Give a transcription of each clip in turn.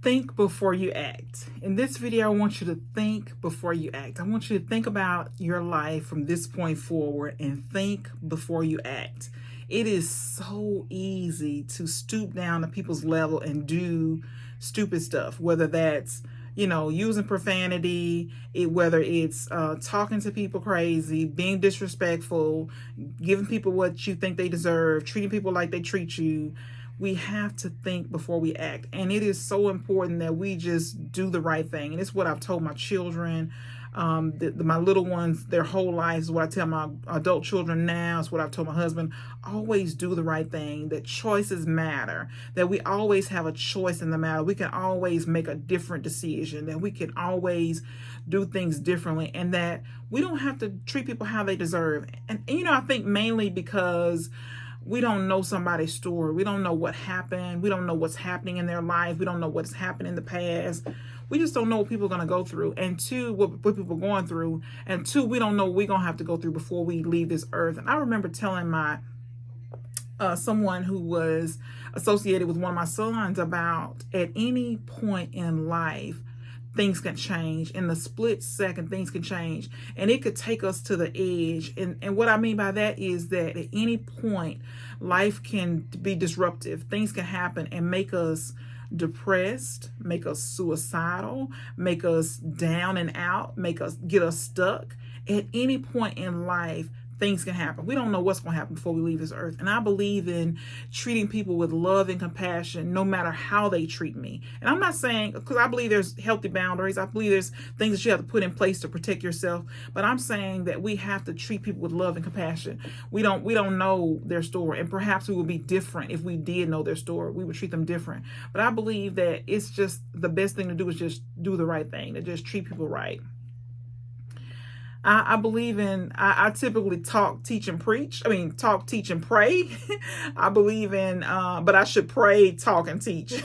Think before you act. In this video, I want you to think before you act. I want you to think about your life from this point forward and think before you act. It is so easy to stoop down to people's level and do stupid stuff, whether that's using profanity, whether it's talking to people crazy, being disrespectful, giving people what you think they deserve, treating people like they treat you. We have to think before we act. And it is so important that we just do the right thing. And it's what I've told my children, my little ones, their whole lives. What I tell my adult children now is what I've told my husband. Always do the right thing. That choices matter. That we always have a choice in the matter. We can always make a different decision. That we can always do things differently. And that we don't have to treat people how they deserve. And I think mainly because we don't know somebody's story. We don't know what happened. We don't know what's happening in their life. We don't know what's happened in the past. We just don't know what people are going to go through. And two, what people are going through. And two, we don't know what we're going to have to go through before we leave this earth. And I remember telling my someone who was associated with one of my sons about, at any point in life, things can change. In the split second, things can change. And it could take us to the edge. And what I mean by that is that at any point, life can be disruptive. Things can happen and make us depressed, make us suicidal, make us down and out, get us stuck. At any point in life, things can happen. We don't know what's going to happen before we leave this earth. And I believe in treating people with love and compassion, no matter how they treat me. And I'm not saying, because I believe there's healthy boundaries. I believe there's things that you have to put in place to protect yourself. But I'm saying that we have to treat people with love and compassion. We don't know their story. And perhaps we would be different if we did know their story. We would treat them different. But I believe that it's just the best thing to do is just do the right thing, to just treat people right. I believe in, I typically talk, teach, and preach. Talk, teach, and pray. I believe in, but I should pray, talk, and teach.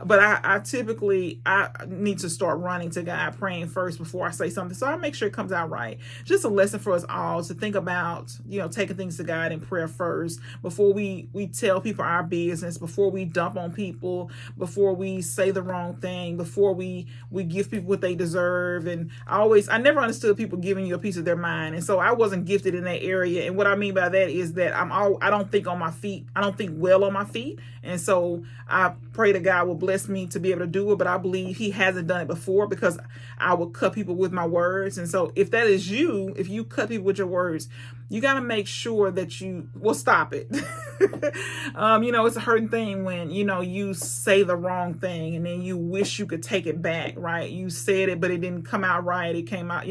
But I typically need to start running to God, praying first before I say something. So I make sure it comes out right. Just a lesson for us all to think about, taking things to God in prayer first before we tell people our business, before we dump on people, before we say the wrong thing, before we give people what they deserve. And I never understood people giving you a piece of their mind. And so I wasn't gifted in that area. And what I mean by that is that I don't think on my feet. I don't think well on my feet. And so I pray that God will bless me to be able to do it, but I believe He hasn't done it before, because I will cut people with my words. And so if that is you, if you cut people with your words, you got to make sure that you will stop it. It's a hurting thing when, you say the wrong thing and then you wish you could take it back, right? You said it, but it didn't come out right. It came out,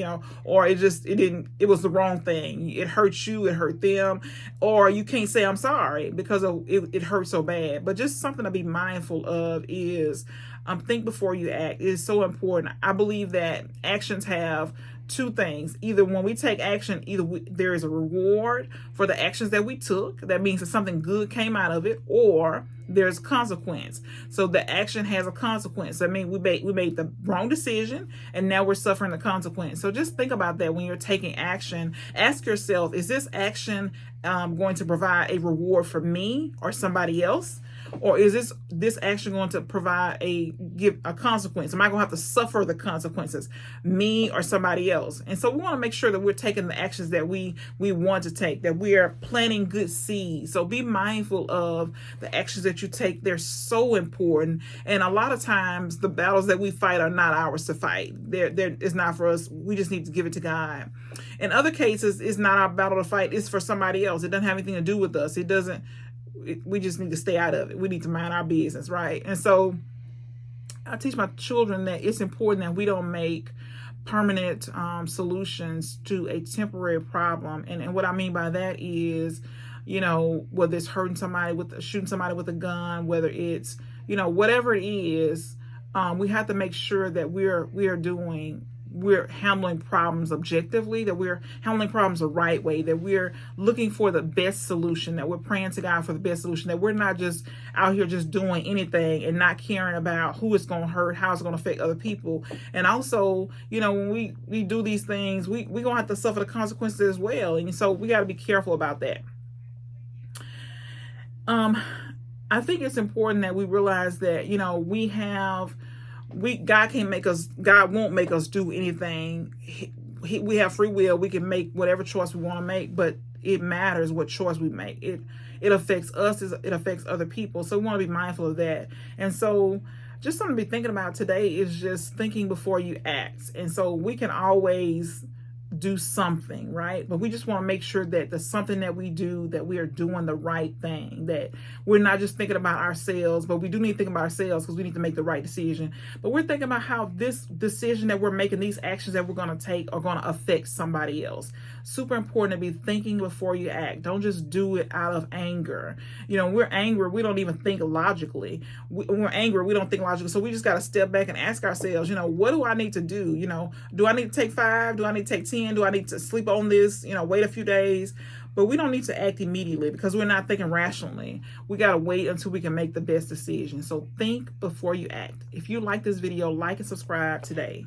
or it was the wrong thing. It hurt you, it hurt them, or you can't say I'm sorry because it hurt so bad. But just something to be mindful of is think before you act. It is so important. I believe that actions have two things. Either when we take action, there is a reward for the actions that we took. That means that something good came out of it, or there's consequence. So the action has a consequence. I mean, we made the wrong decision and now we're suffering the consequence. So just think about that when you're taking action. Ask yourself, is this action going to provide a reward for me or somebody else? Or is this action going to provide give a consequence? Am I going to have to suffer the consequences, me or somebody else? And so we want to make sure that we're taking the actions that we want to take, that we are planting good seeds. So be mindful of the actions that you take. They're so important. And a lot of times the battles that we fight are not ours to fight. It's not for us. We just need to give it to God. In other cases, it's not our battle to fight. It's for somebody else. It doesn't have anything to do with us. We just need to stay out of it. We need to mind our business, right? And so I teach my children that it's important that we don't make permanent solutions to a temporary problem. And what I mean by that is, whether it's shooting somebody with a gun, whether it's, whatever it is, we have to make sure that we're handling problems objectively, that we're handling problems the right way, that we're looking for the best solution, that we're praying to God for the best solution, that we're not just out here just doing anything and not caring about who it's going to hurt, how it's going to affect other people. And also, when we do these things, we're going to have to suffer the consequences as well. And so we got to be careful about that. I think it's important that we realize that, God can't make us, God won't make us do anything. We have free will. We can make whatever choice we want to make, but it matters what choice we make. It affects us, it affects other people. So we want to be mindful of that. And so just something to be thinking about today is just thinking before you act. And so we can always do something, right? But we just want to make sure that the something that we do, that we are doing the right thing, that we're not just thinking about ourselves, but we do need to think about ourselves because we need to make the right decision. But we're thinking about how this decision that we're making, these actions that we're going to take are going to affect somebody else. Super important to be thinking before you act. Don't just do it out of anger. We're angry. We don't even think logically. When we're angry, we don't think logically. So we just got to step back and ask ourselves, what do I need to do? Do I need to take 5? Do I need to take 10? Do I need to sleep on this? Wait a few days. But we don't need to act immediately because we're not thinking rationally. We got to wait until we can make the best decision. So think before you act. If you like this video, like and subscribe today.